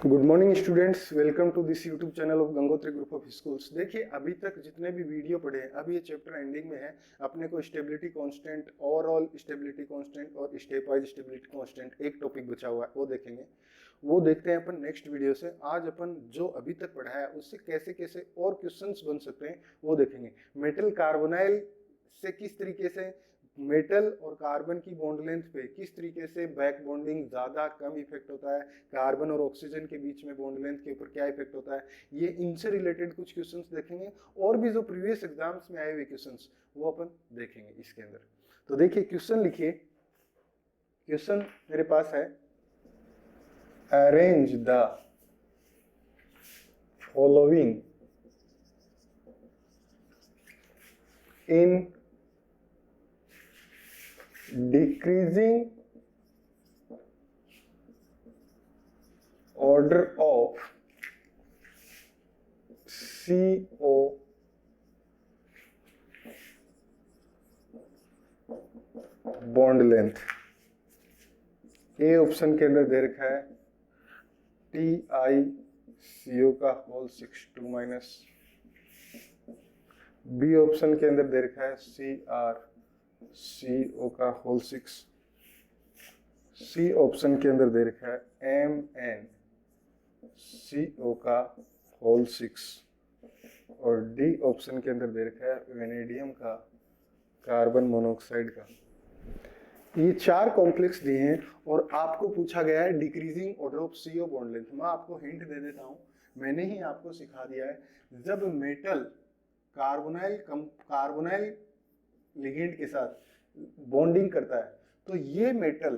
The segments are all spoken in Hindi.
Good morning students, welcome to this YouTube channel of Gangotri group of schools. देखिए, अभी तक जितने भी वीडियो पढ़े हैं, अभी ये चैप्टर एंडिंग में है। अपने को stability constant, overall stability constant और स्टेप वाइज स्टेबिलिटी कांस्टेंट एक टॉपिक बचा हुआ है, वो देखेंगे। वो देखते हैं अपन नेक्स्ट वीडियो से। आज अपन जो अभी तक पढ़ा है उससे कैसे कैसे और क्वेश्चंस बन सकते हैं वो देखेंगे। मेटल कार्बोनाइल से किस तरीके से मेटल और कार्बन की बॉन्ड लेंथ पे किस तरीके से बैक बॉन्डिंग ज्यादा कम इफेक्ट होता है, कार्बन और ऑक्सीजन के बीच में बॉन्ड लेंथ के ऊपर क्या इफेक्ट होता है, ये इनसे रिलेटेड कुछ क्वेश्चंस देखेंगे। और भी जो प्रीवियस एग्जाम्स में आए हुए क्वेश्चंस वो अपन देखेंगे इसके अंदर। तो देखिए, क्वेश्चन लिखिए। क्वेश्चन मेरे पास है, arrange the following in decreasing order of CO bond length. A option के अंदर दे रखा है TiCO का होल 6 2 माइनस। बी ऑप्शन के अंदर दे रखा है CrCO का होल 6। सी ऑप्शन के अंदर दे रखा है MnCO का होल 6। और डी ऑप्शन के अंदर दे रखा है वेनेडियम का कार्बन मोनोऑक्साइड का। ये चार कॉम्प्लेक्स दिए हैं और आपको पूछा गया है decreasing order of CO bond length. मैं आपको हिंट दे देता हूं, मैंने ही आपको सिखा दिया है। जब मेटल कार्बोनाइल लिगेंड के साथ बॉन्डिंग करता है तो ये मेटल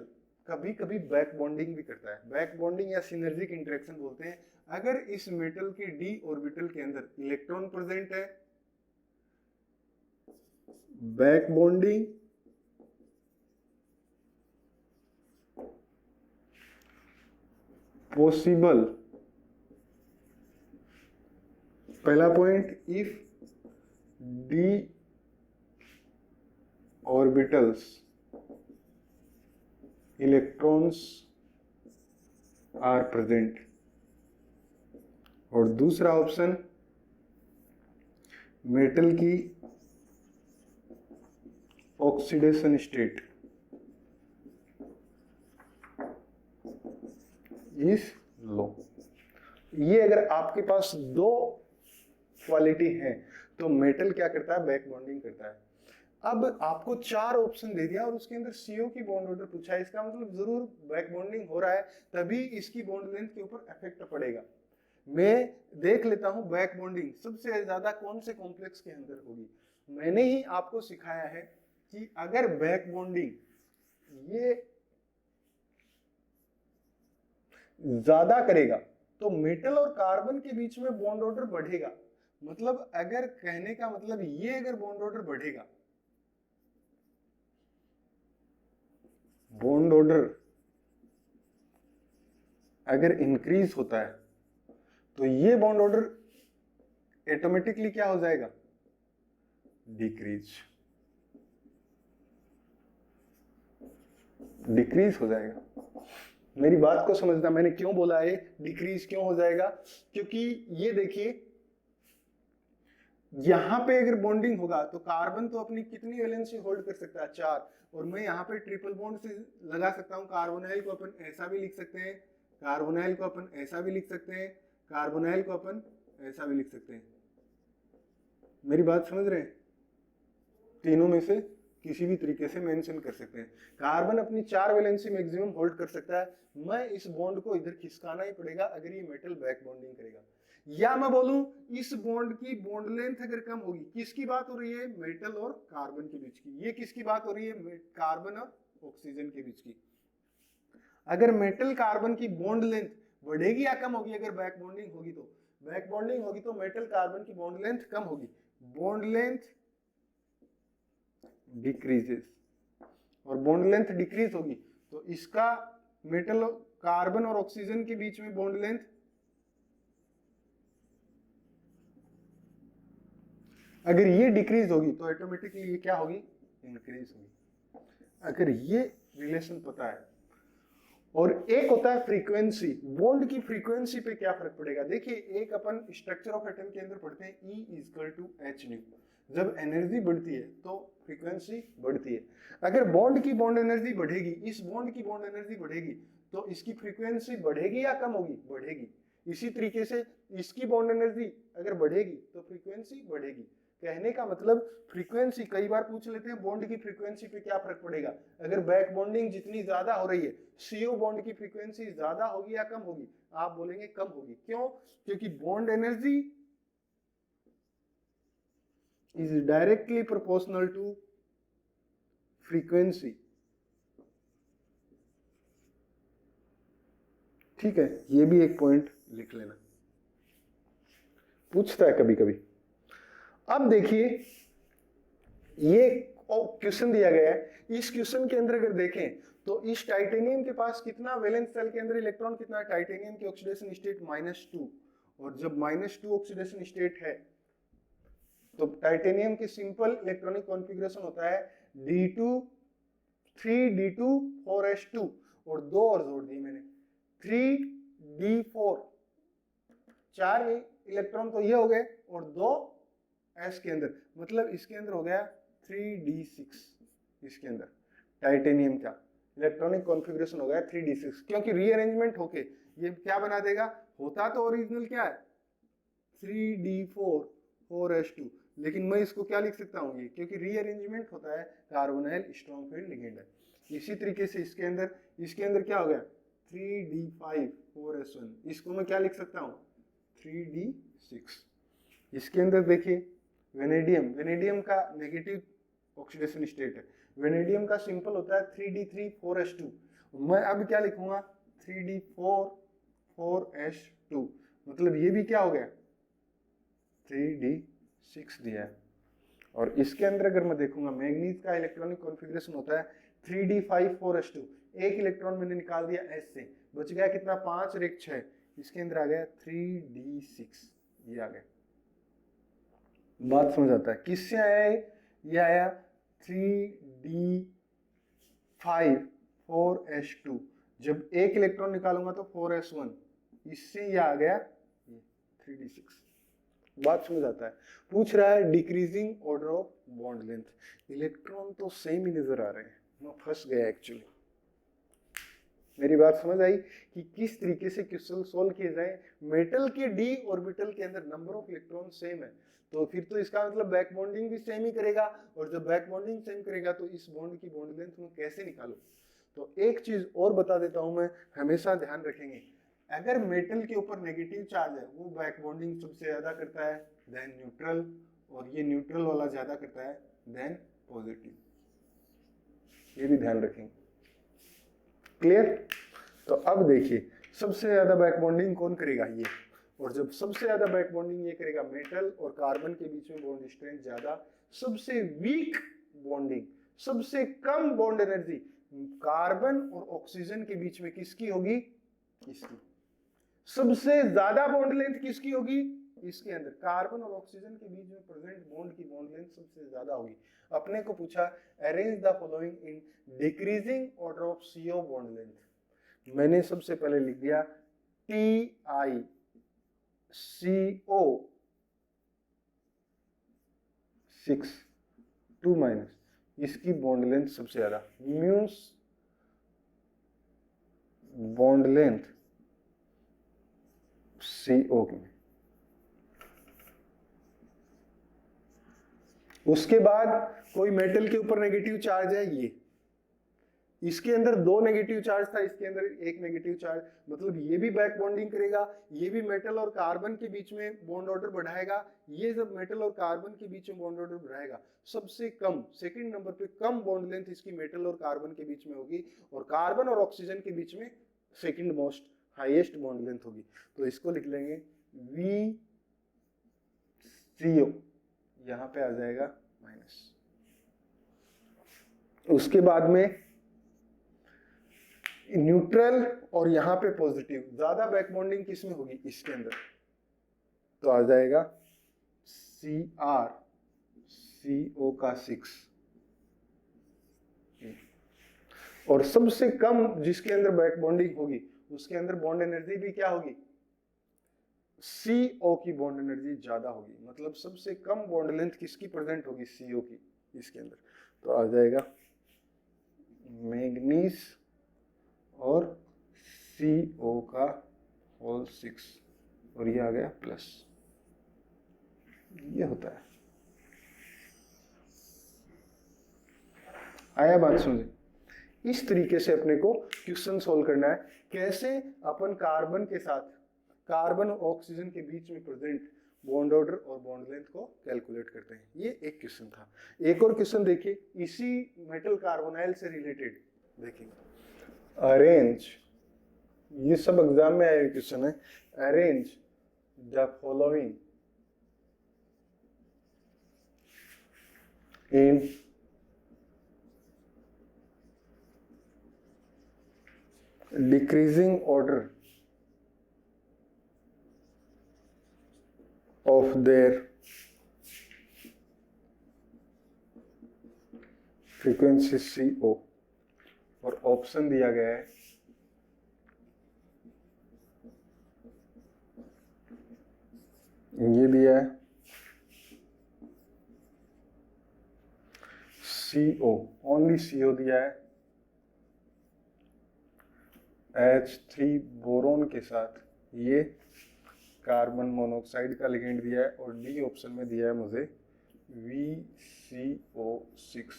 कभी कभी बैक बॉन्डिंग भी करता है। बैक बॉन्डिंग या सिनर्जिक इंटरेक्शन बोलते हैं। अगर इस मेटल के डी ऑर्बिटल के अंदर इलेक्ट्रॉन प्रेजेंट है, बैक बॉन्डिंग पॉसिबल। पहला point, if D orbitals electrons are present। और दूसरा ऑप्शन, मेटल की ऑक्सीडेशन स्टेट इज लो। ये अगर आपके पास दो क्वालिटी है तो मेटल क्या करता है, बैक बॉन्डिंग करता है। अब आपको चार ऑप्शन दे दिया और उसके अंदर CO की बॉन्ड ऑर्डर पूछा है, इसका मतलब जरूर बैक बॉन्डिंग हो रहा है, तभी इसकी बॉन्ड लेंथ के ऊपर इफेक्ट पड़ेगा। मैं देख लेता हूं बैक बॉन्डिंग सबसे ज्यादा कौन से कॉम्प्लेक्स के अंदर होगी। मैंने ही आपको सिखाया है कि अगर बैक बॉन्डिंग ये ज्यादा करेगा तो मेटल और कार्बन के बीच में बॉन्ड ऑर्डर बढ़ेगा। मतलब अगर कहने का मतलब ये, अगर बॉन्ड ऑर्डर बढ़ेगा, बॉन्ड ऑर्डर अगर इंक्रीज होता है तो ये बॉन्ड ऑर्डर ऑटोमेटिकली क्या हो जाएगा, डिक्रीज हो जाएगा। मेरी बात को समझना, मैंने क्यों बोला है डिक्रीज क्यों हो जाएगा, क्योंकि ये देखिए, यहां पे अगर बॉन्डिंग होगा तो कार्बन तो अपनी कितनी वैलेंसी होल्ड कर सकता है, 4। और मैं यहाँ पे ट्रिपल बॉन्ड से लगा सकता हूँ। कार्बोनाइल को अपन ऐसा भी लिख सकते हैं, कार्बोनाइल को अपन ऐसा भी लिख सकते हैं, कार्बोनाइल को अपन ऐसा भी लिख सकते हैं। मेरी बात समझ रहे हैं? तीनों में से किसी भी तरीके से मेंशन कर सकते हैं। कार्बन अपनी 4 वैलेंसी मैक्सिमम होल्ड कर सकता है। मैं इस बॉन्ड को इधर खिसकाना ही पड़ेगा अगर ये मेटल बैक बॉन्डिंग करेगा। या मैं बोलूं, इस बॉन्ड की बॉन्ड लेंथ अगर कम होगी, किसकी बात हो रही है, मेटल और कार्बन के बीच की। ये किसकी बात हो रही है, कार्बन और ऑक्सीजन के बीच की। अगर मेटल कार्बन की बॉन्ड लेंथ बढ़ेगी या कम होगी, अगर बैक बॉन्डिंग होगी तो, बैक बॉन्डिंग होगी तो मेटल कार्बन की बॉन्ड लेंथ कम होगी, बॉन्ड लेंथ डिक्रीजेस। और बॉन्ड लेंथ डिक्रीज होगी तो इसका मेटल कार्बन और ऑक्सीजन के बीच में बॉन्ड लेंथ, अगर ये डिक्रीज होगी तो ऑटोमेटिकली ये क्या होगी, इंक्रीज होगी। अगर ये रिलेशन पता है और एक होता है फ्रीक्वेंसी। बॉन्ड की फ्रीक्वेंसी पे क्या फर्क पड़ेगा? देखिए, एक अपन स्ट्रक्चर ऑफ एटम के अंदर पढ़ते हैं E = h/nu। जब एनर्जी बढ़ती है तो फ्रीक्वेंसी बढ़ती है। अगर बॉन्ड की बॉन्ड एनर्जी बढ़ेगी, इस बॉन्ड की बॉन्ड एनर्जी बढ़ेगी, तो इसकी फ्रीक्वेंसी बढ़ेगी या कम होगी? बढ़ेगी। इसी तरीके से इसकी बॉन्ड एनर्जी अगर बढ़ेगी तो फ्रीक्वेंसी बढ़ेगी। कहने का मतलब फ्रीक्वेंसी, कई बार पूछ लेते हैं बॉन्ड की फ्रीक्वेंसी पे क्या फर्क पड़ेगा? अगर बैक बॉन्डिंग जितनी ज्यादा हो रही है, CO बॉन्ड की फ्रीक्वेंसी ज्यादा होगी या कम होगी? आप बोलेंगे कम होगी। क्यों? क्योंकि bond energy is directly proportional to frequency। ठीक है, ये भी एक पॉइंट लिख लेना, पूछता है कभी कभी। अब देखिए, ये क्वेश्चन दिया गया है। इस क्वेश्चन के अंदर अगर देखें तो इस टाइटेनियम के पास कितना वैलेंस सेल के अंदर इलेक्ट्रॉन कितना है? टाइटेनियम की ऑक्सीडेशन स्टेट -2, और जब -2 ऑक्सीडेशन स्टेट है तो टाइटेनियम की सिंपल इलेक्ट्रॉनिक कॉन्फ़िगरेशन होता है D2 3D2 4s2, और दो और जोड़ दिए मैंने 3D4, 4 इलेक्ट्रॉन तो ये हो गए और 2 s के अंदर, मतलब इसके अंदर हो गया 3D6। इसके अंदर टाइटेनियम का इलेक्ट्रॉनिक कॉन्फ़िगरेशन हो गया 3D6, क्योंकि रीअरेंजमेंट होके ये क्या बना देगा? होता तो ओरिजिनल क्या है 3D4 4s2, लेकिन मैं इसको क्या लिख सकता हूँ ये, क्योंकि रीअरेंजमेंट होता है, कार्बोनाइल स्ट्रॉन्ग फील्ड लिगेंड है। इसी तरीके से इसके अंदर क्या हो गया 3D5 4s1, इसको मैं क्या लिख सकता हूँ 3D6। इसके अंदर देखिए वेनेडियम का नेगेटिव ऑक्सीडेशन स्टेट है। वेनेडियम का सिंपल होता है 3D3 4s2, मैं अब क्या लिखूंगा 3D4 4s2, मतलब ये भी क्या हो गया 3D6 दिया है। और इसके अंदर अगर मैं देखूंगा मैग्नीज का इलेक्ट्रॉनिक कॉन्फ़िगरेशन होता है 3D5 4s2, एक इलेक्ट्रॉन मैंने निकाल दिया S से, बच गया कितना 5 और 1 6, इसके अंदर आ गया 3D6, ये आ गया। बात समझ आता है? किससे आया ये आया 3D5 4s2, जब एक इलेक्ट्रॉन निकालूंगा तो 4s1, इससे ये आ गया 3D6। बात समझ आता है? पूछ रहा है decreasing order of bond length, electron तो सेम ही नजर आ रहे हैं, मैं फंस गया एक्चुअली। मेरी बात समझ आई कि किस तरीके से क्वेश्चन सोल्व किए जाए? मेटल के d ऑर्बिटल के अंदर नंबर ऑफ इलेक्ट्रॉन सेम है, तो फिर तो इसका मतलब बैक बॉन्डिंग भी सेम ही करेगा, और जब बैक बॉन्डिंग सेम करेगा तो इस बॉन्ड की बॉन्ड लेंथ में कैसे निकालो? तो एक चीज और बता देता हूं मैं, हमेशा ध्यान रखेंगे, अगर मेटल के ऊपर नेगेटिव चार्ज है वो बैक बॉन्डिंग सबसे ज्यादा करता है देन न्यूट्रल, और ये न्यूट्रल वाला ज्यादा करता है देन पॉजिटिव, ये भी ध्यान रखेंगे। क्लियर? तो अब देखिए, सबसे ज्यादा बैक बॉन्डिंग कौन करेगा? ये, और जब सबसे ज्यादा बैक बॉन्डिंग ये करेगा, मेटल और कार्बन के बीच में बॉन्ड स्ट्रेंथ ज्यादा, सबसे वीक बॉन्डिंग, सबसे कम बॉन्ड एनर्जी कार्बन और ऑक्सीजन के बीच में किसकी होगी? इसकी। सबसे ज्यादा बॉन्ड लेंथ किसकी होगी? इसके अंदर कार्बन और ऑक्सीजन के बीच में प्रेजेंट बॉन्ड की बॉन्ड लेंथ सबसे ज्यादा होगी। अपने को पूछा arrange the following in decreasing order of CO bond length, मैंने सबसे पहले लिख दिया TiCO6 2- इसकी बॉन्ड लेंथ सबसे ज्यादा, म्यूस बॉन्ड लेंथ CO में। उसके बाद कोई मेटल के ऊपर नेगेटिव चार्ज है, ये इसके अंदर 2 नेगेटिव चार्ज था, इसके अंदर 1 नेगेटिव चार्ज, मतलब ये भी बैक बॉन्डिंग करेगा, ये भी मेटल और कार्बन के बीच में बॉन्ड ऑर्डर बढ़ाएगा, ये सब मेटल और कार्बन के बीच में बॉन्ड ऑर्डर बढ़ाएगा। सबसे कम सेकंड नंबर पे कम बॉन्ड लेंथ इसकी मेटल और कार्बन के बीच में होगी, और कार्बन और ऑक्सीजन के बीच में second most highest bond length होगी। तो इसको लिख लेंगे VCO, यहां पे आ जाएगा माइनस। उसके बाद में न्यूट्रल और यहां पे पॉजिटिव, ज्यादा बैक बॉन्डिंग किस में होगी? इसके अंदर, तो आ जाएगा CrCO6। और सबसे कम जिसके अंदर बैक बॉन्डिंग होगी उसके अंदर बॉन्ड एनर्जी भी क्या होगी, CO की बॉन्ड एनर्जी ज्यादा होगी। मतलब सबसे कम बॉन्ड लेंथ किसकी प्रेजेंट होगी, CO की इसके अंदर। तो आ जाएगा मैग्नीज और CO का होल 6 और ये आ गया प्लस, ये होता है। आया बात समझे? इस तरीके से अपने को क्वेश्चन सोल्व करना है, कैसे अपन कार्बन के साथ, कार्बन और ऑक्सीजन के बीच में प्रेजेंट बॉन्ड ऑर्डर और बॉन्ड लेंथ को कैलकुलेट करते हैं। ये एक क्वेश्चन था। एक और क्वेश्चन देखिए इसी मेटल कार्बोनाइल से रिलेटेड, देखिए अरेंज, ये सब एग्जाम में आया क्वेश्चन है, arrange the following in decreasing order of their frequency CO, और ऑप्शन दिया गया है ये दिया है CO, ओनली CO दिया है, H3 बोरोन के साथ ये कार्बन मोनोऑक्साइड का लिगेंड दिया है, और डी ऑप्शन में दिया है मुझे VCO6,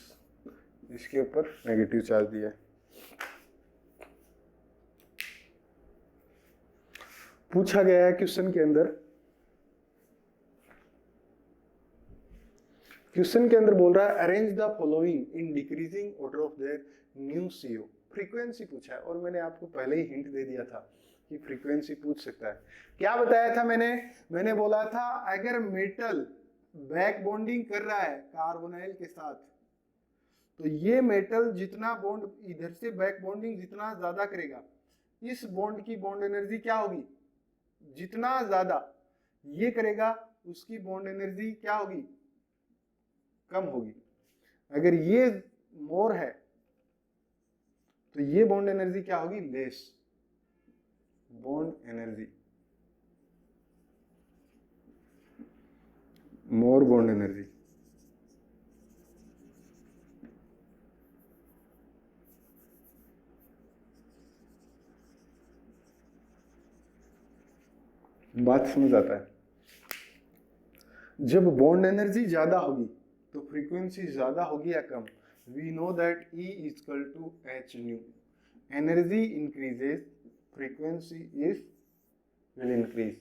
इसके ऊपर नेगेटिव चार्ज दिया है। पूछा गया है क्वेश्चन के अंदर, क्वेश्चन के अंदर बोल रहा है arrange the following in decreasing order of their new CO, frequency पूछा है। और मैंने आपको पहले ही हिंट दे दिया था कि फ्रीक्वेंसी पूछ सकता है। क्या बताया था मैंने बोला था अगर मेटल बैक बॉन्डिंग कर रहा है कार्बोनाइल के साथ, तो ये मेटल जितना बॉन्ड इधर से बैक बॉन्डिंग जितना ज्यादा करेगा, इस बॉन्ड की बॉन्ड एनर्जी क्या होगी, जितना ज्यादा ये करेगा उसकी बॉन्ड एनर्जी क्या होगी, कम होगी। अगर ये मोर है तो ये बॉन्ड एनर्जी क्या होगी, लेस बॉन्ड एनर्जी, मोर बॉन्ड एनर्जी। बात समझ आता है? जब बॉन्ड एनर्जी ज्यादा होगी तो फ्रीक्वेंसी ज्यादा होगी या कम? We know that E is equal to H nu. Energy increases, frequency is will increase.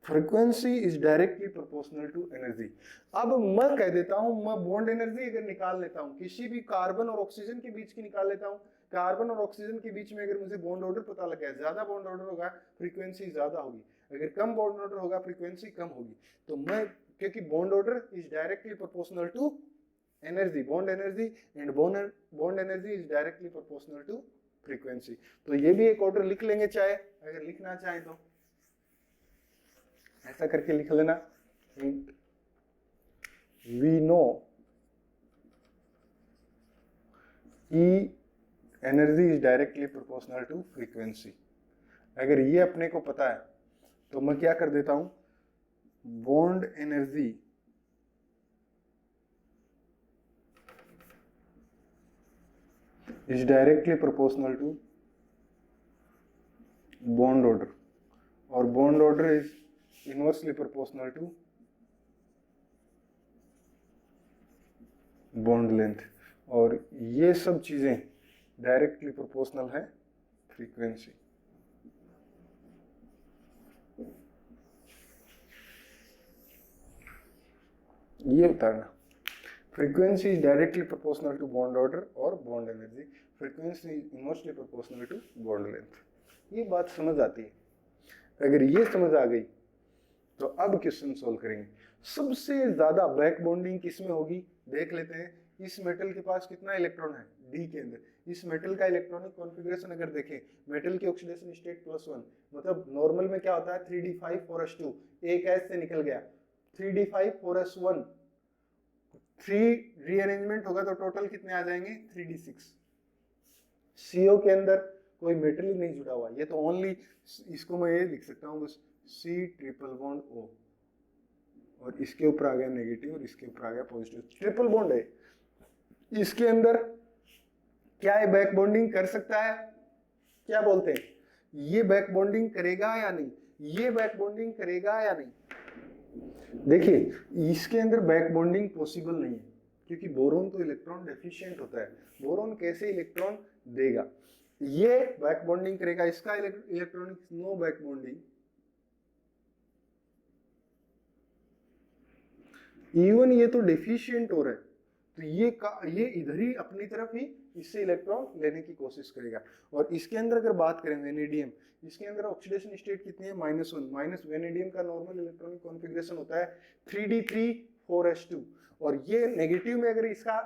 Frequency is directly proportional to energy. अब मैं कह देता हूं, मैं बॉन्ड एनर्जी अगर निकाल लेता हूं किसी भी कार्बन और ऑक्सीजन के बीच की निकाल लेता हूं, कार्बन और ऑक्सीजन के बीच में अगर मुझे बॉन्ड ऑर्डर पता लग गया, ज्यादा बॉन्ड ऑर्डर होगा फ्रीक्वेंसी ज्यादा होगी, अगर कम बॉन्ड ऑर्डर होगा फ्रीक्वेंसी कम होगी। तो मैं, क्योंकि bond order is directly proportional to energy, bond energy and bond energy is directly proportional to frequency. तो ये भी एक ऑर्डर लिख लेंगे, चाहे अगर लिखना चाहे तो ऐसा करके लिख लेना। वी नो कि energy is directly proportional to frequency. अगर ये अपने को पता है तो मैं क्या कर देता हूं, bond energy is directly proportional to bond order, और bond order is inversely proportional to bond length, और ये सब चीजें डायरेक्टली प्रोपोर्शनल है फ्रीक्वेंसी। ये उतारना, frequency is directly proportional to bond order और bond energy, frequency is inversely proportional to bond length. ये बात समझ आती है? अगर ये समझ आ गई तो अब क्वेश्चन सोल्व करेंगे। सबसे ज्यादा बैक बॉन्डिंग किसमें होगी देख लेते हैं। इस मेटल के पास कितना इलेक्ट्रॉन है, डी के अंदर। इस मेटल का इलेक्ट्रॉनिक कॉन्फ़िगरेशन अगर देखें, मेटल की ऑक्सीडेशन स्टेट +1, मतलब नॉर्मल में क्या होता है 3d5 4s2, एक एस से निकल गया 3d5 4s1, 3 रीअरेंजमेंट होगा तो टोटल कितने आ जाएंगे 3d6। CO के अंदर कोई मेटल ही नहीं जुड़ा हुआ, ये तो ओनली, इसको मैं ये लिख सकता हूँ बस C ट्रिपल बॉन्ड O, और इसके ऊपर आ गया नेगेटिव और इसके ऊपर आ गया पॉजिटिव, ट्रिपल बॉन्ड है। इसके अंदर क्या है, बैक बॉन्डिंग कर सकता है? क्या बोलते हैं, ये बैक बॉन्डिंग करेगा या नहीं, ये बैक बॉन्डिंग करेगा या नहीं? देखिए इसके अंदर बैक बॉन्डिंग पॉसिबल नहीं है, क्योंकि बोरोन तो इलेक्ट्रॉन डेफिशिएंट होता है, बोरोन कैसे इलेक्ट्रॉन देगा? ये बैक बॉन्डिंग करेगा, इसका electronics no back bonding, even ये तो डेफिशिएंट हो रहा है, तो ये इधर ही अपनी तरफ ही इससे इलेक्ट्रॉन लेने की कोशिश करेगा। और इसके अंदर अगर बात करें वेनेडियम, इसके अंदर ऑक्सीडेशन स्टेट कितनी है, -1, माइनस वेनेडियम का नॉर्मल इलेक्ट्रॉनिक कॉन्फ़िगरेशन होता है 3d3 4s2, और ये नेगेटिव में अगर इसका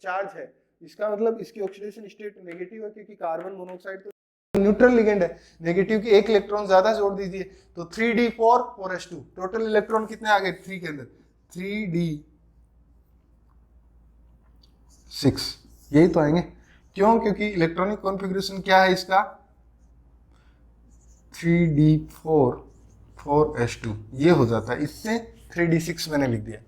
चार्ज है, इसका मतलब इसकी ऑक्सीडेशन स्टेट नेगेटिव है, क्योंकि कार्बन मोनोऑक्साइड तो न्यूट्रल लिगेंड है, नेगेटिव की एक इलेक्ट्रॉन ज्यादा जोड़ दीजिए तो 3d4 4s2, टोटल इलेक्ट्रॉन कितने आ गए 3 के अंदर, 3d6, यही तो आएंगे। क्यों? क्योंकि इलेक्ट्रॉनिक कॉन्फ़िगरेशन क्या है इसका, 3d4 4s2, ये हो जाता है, इससे 3d6 मैंने लिख दिया।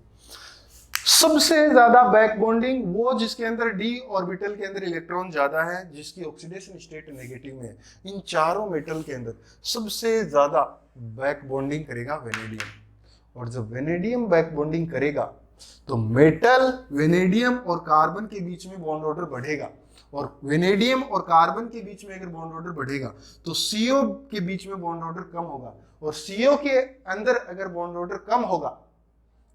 सबसे ज्यादा बैक बॉन्डिंग वो जिसके अंदर d ऑर्बिटल के अंदर इलेक्ट्रॉन ज्यादा है, जिसकी ऑक्सीडेशन स्टेट नेगेटिव में है, इन चारों मेटल के अंदर सबसे ज्यादा बैक बॉन्डिंग करेगा वेनेडियम। और जब वेनेडियम बैक बॉन्डिंग करेगा तो मेटल वेनेडियम और कार्बन के बीच में बॉन्ड ऑर्डर बढ़ेगा, और वेनेडियम और कार्बन के बीच में अगर बॉन्ड ऑर्डर बढ़ेगा तो CO के बीच में बॉन्ड ऑर्डर कम होगा, और CO के अंदर अगर बॉन्ड ऑर्डर कम होगा,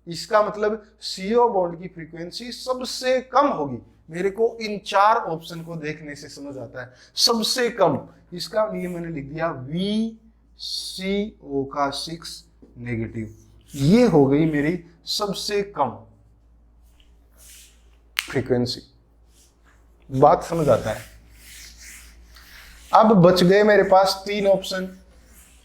इसका मतलब CO बॉन्ड की फ्रीक्वेंसी सबसे कम होगी। मेरे को इन 4 ऑप्शन को देखने से समझ आता है सबसे कम, इसका ये मैंने लिख दिया VCO का 6 नेगेटिव, ये हो गई मेरी सबसे कम फ्रीक्वेंसी। बात समझ आता है? अब बच गए मेरे पास 3 ऑप्शन,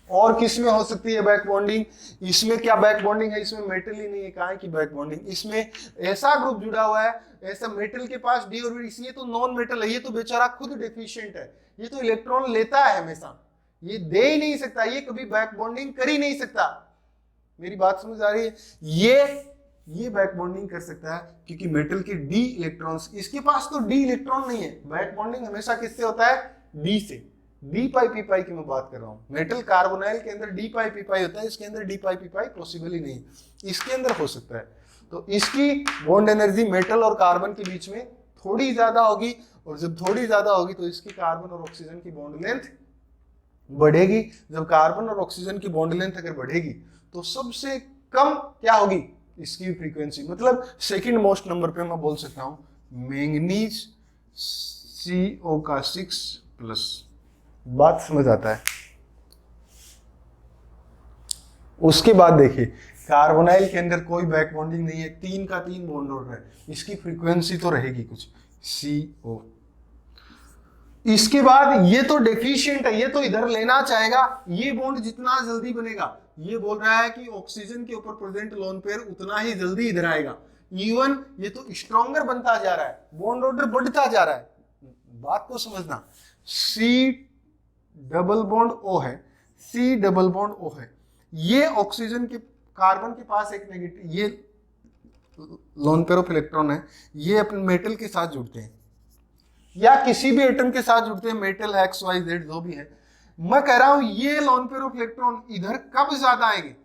और किस में हो सकती है बैक बॉन्डिंग? इसमें क्या बैक बॉन्डिंग है, इसमें मेटल ही नहीं है, कहाँ की बैक बॉन्डिंग? इसमें ऐसा ग्रुप जुड़ा हुआ है, ऐसा मेटल के पास d ऑर्बिटल, इसलिए तो नॉन मेटल है, ये तो बेचारा खुद डेफिशिएंट है, ये तो इलेक्ट्रॉन लेता है हमेशा, ये दे ही नहीं सकता, ये कभी बैक बॉन्डिंग कर ही नहीं सकता। मेरी बात समझ आ रही है? ये बैक बॉन्डिंग कर सकता है क्योंकि मेटल के d इलेक्ट्रॉन्स, इसके पास तो d इलेक्ट्रॉन नहीं है। बैक बॉन्डिंग हमेशा किससे होता है? d से। d पाई p पाई की मैं बात कर रहा हूं, मेटल कार्बोनाइल के अंदर d पाई p पाई होता है, इसके अंदर d पाई p पाई पॉसिबल ही नहीं, इसके अंदर हो सकता है। तो इसकी बॉन्ड एनर्जी मेटल और कार्बन के बीच में थोड़ी ज्यादा होगी, और जब थोड़ी ज्यादा होगी तो इसकी कार्बन और ऑक्सीजन की बॉन्ड लेंथ बढ़ेगी। जब कार्बन और ऑक्सीजन की बॉन्ड लेंथ अगर बढ़ेगी तो सबसे कम क्या होगी इसकी फ्रीक्वेंसी, मतलब सेकंड मोस्ट नंबर पे मैं बोल सकता हूं मैंगनीज CO का 6+। बात समझ आता है? उसके बाद देखिए कार्बोनाइल के अंदर कोई बैक बॉन्डिंग नहीं है, 3 का 3 बॉन्ड ऑर्डर है, इसकी फ्रीक्वेंसी तो रहेगी कुछ CO। इसके बाद ये तो डेफिशिएंट है, ये तो इधर लेना चाहेगा, ये बॉन्ड जितना जल्दी बनेगा, ये बोल रहा है कि ऑक्सीजन के ऊपर प्रेजेंट लोन पेयर उतना ही जल्दी इधर आएगा, इवन ये तो स्ट्रॉन्गर बनता जा रहा है, बॉन्ड ऑर्डर बढ़ता जा रहा है। बात को समझना, C डबल बॉन्ड O है, C डबल बॉन्ड O है, ये ऑक्सीजन के कार्बन के पास एक नेगेटिव, ये लोन पेयर ऑफ इलेक्ट्रॉन है, ये अपने मेटल के साथ जुड़ते हैं या किसी भी एटम के साथ जुड़ते हैं, मेटल XYZ जो भी है। मैं कह रहा हूं ये लोन पेयर ऑफ इलेक्ट्रॉन इधर कब ज्यादा आएंगे?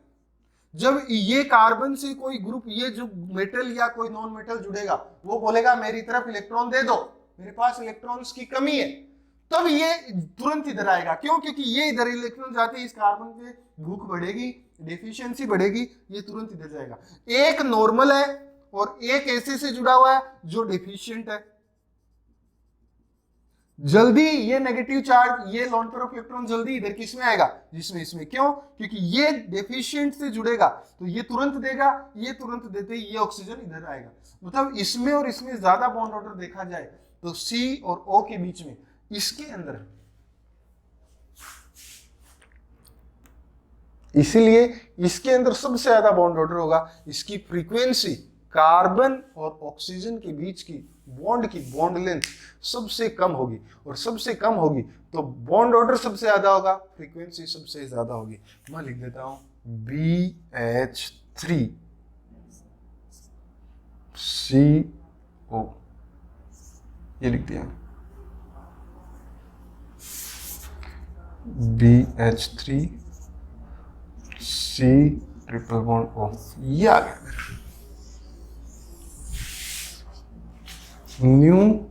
जब ये कार्बन से कोई ग्रुप, ये जो मेटल या कोई नॉन मेटल जुड़ेगा, वो बोलेगा मेरी तरफ इलेक्ट्रॉन दे दो, मेरे पास इलेक्ट्रॉन्स की कमी है, तब ये तुरंत इधर आएगा। क्यों? क्योंकि ये इधर इलेक्ट्रॉन जाते हैं, इस कार्बन पे भूख बढ़ेगी, डेफिशिएंसी बढ़ेगी, ये तुरंत इधर जाएगा। एक नॉर्मल है और एक ऐसे से जुड़ा हुआ है जो डेफिशिएंट है, जल्दी ये नेगेटिव चार्ज, ये लोन पेयर ऑफ इलेक्ट्रॉन जल्दी इधर किस में आएगा? जिसमें इसमें। क्यों? क्योंकि ये डेफिशिएंट से जुड़ेगा तो ये तुरंत देगा, ये तुरंत देते ही ये ऑक्सीजन इधर आएगा। मतलब इसमें और इसमें ज्यादा बॉन्ड ऑर्डर देखा जाए तो C और O के बीच में, इसके अंदर, इसीलिए इसके अंदर सबसे ज्यादा बॉन्ड ऑर्डर होगा। इसकी फ्रीक्वेंसी कार्बन और ऑक्सीजन के बीच की बॉन्ड की बॉन्ड लेंथ सबसे कम होगी, और सबसे कम होगी तो बॉन्ड ऑर्डर सबसे ज्यादा होगा, फ्रीक्वेंसी सबसे ज्यादा होगी। मैं लिख देता हूं BH3CO, ये लिख दिया BH3C ट्रिपल बॉन्ड O, ये आ गया न्यू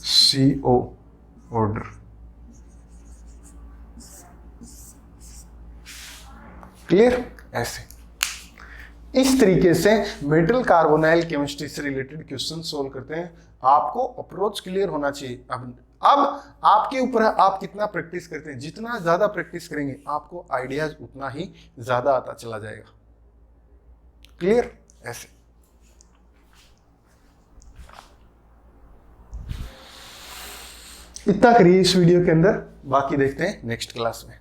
CO ऑर्डर। क्लियर? ऐसे इस तरीके से मेटल कार्बोनाइल केमिस्ट्री से रिलेटेड क्वेश्चन सोल्व करते हैं। आपको अप्रोच क्लियर होना चाहिए। अब आपके ऊपर है, आप कितना प्रैक्टिस करते हैं। जितना ज्यादा प्रैक्टिस करेंगे आपको आइडियाज उतना ही ज्यादा आता चला जाएगा। क्लियर? ऐसे इतना करिए इस वीडियो के अंदर, बाकी देखते हैं नेक्स्ट क्लास में।